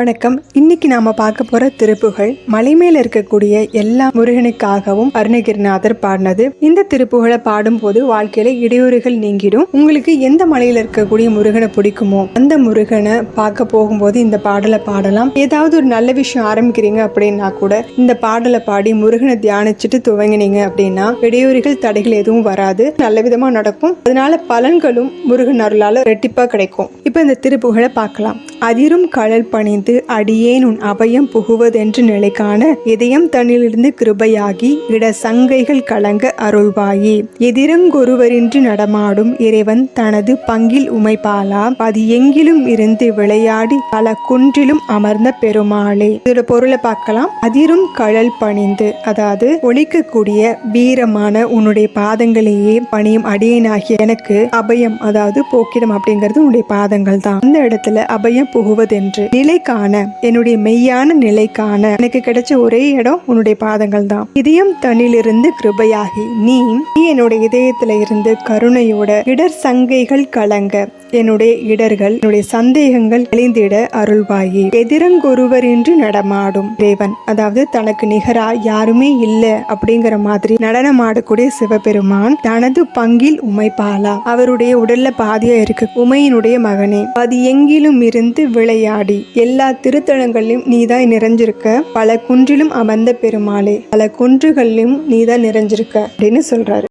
வணக்கம். இன்னைக்கு நாம பார்க்க போற திருப்புகழ் மலை மேல இருக்கக்கூடிய எல்லா முருகனுக்காகவும் அருணகிரிநாதர் பாடினது. இந்த திருப்புகழை பாடும்போது வாழ்க்கையில இடையூறுகள் நீங்கிடும். உங்களுக்கு எந்த மலையில இருக்கக்கூடிய முருகனை பிடிக்குமோ அந்த முருகனை பார்க்க போகும்போது இந்த பாடலை பாடலாம். ஏதாவது ஒரு நல்ல விஷயம் ஆரம்பிக்கிறீங்க அப்படின்னா கூட இந்த பாடலை பாடி முருகனை தியானிச்சுட்டு துவங்கினீங்க அப்படின்னா இடையூறுகள் தடைகள் எதுவும் வராது, நல்ல விதமா நடக்கும். அதனால பலன்களும் முருகன் அருளால ரெட்டிப்பா கிடைக்கும். இப்ப இந்த திருப்புகழை பார்க்கலாம். அதிரும் கடல் பணிந்து அடியேன் உன் அபயம் புகுவதென்று நிலைக்கான இதயம் தன்னிலிருந்து கிருபையாகி இட சங்கைகள் கலங்க அருள்வாயே. எதிரங்கொருவரின்றி நடமாடும் இறைவன் தனது பங்கில் உமைபாலா அது எங்கிலும் இருந்து விளையாடி பல குன்றிலும் அமர்ந்த பெருமாளே. இதோட பொருளை பார்க்கலாம். அதிரும் கடல் பணிந்து, அதாவது ஒழிக்கக்கூடிய வீரமான உன்னுடைய பாதங்களையே பணியும் அடியேனாகிய எனக்கு அபயம், அதாவது போக்கிடம் அப்படிங்கிறது உன்னுடைய பாதங்கள் தான். அந்த இடத்துல அபயம் புகுவதென்று நிலைக்கான, என்னுடைய மெய்யான நிலைக்கான எனக்கு கிடைச்ச ஒரே இடம் உன்னுடைய பாதங்கள் தான். இதயம் தன்னிலிருந்து கிருபையாகி நீ என்னுடைய இதயத்துல இருந்து கருணையோட இடர் சங்கைகள் கலங்க, என்னுடைய இடர்கள் என்னுடைய சந்தேகங்கள் அழிந்திட அருள்வாயே. எதிரங்கொருவரின்றி நடமாடும் இறைவன், அதாவது தனக்கு நிகரா யாருமே இல்ல அப்படிங்கிற மாதிரி நடனமாடக்கூடிய சிவபெருமான் தனது பங்கில் உமைபாலா, அவருடைய உடல்ல பாதியா இருக்கு உமையினுடைய மகனே, அது எங்கிலும் இருந்து விளையாடி எல்லா திருத்தலங்களிலும் நீதான் நிறைஞ்சிருக்க, பல குன்றிலும் அமர்ந்த பெருமாளே, பல குன்றுகளிலும் நீதான் நிறைஞ்சிருக்க அப்படின்னு சொல்றாரு.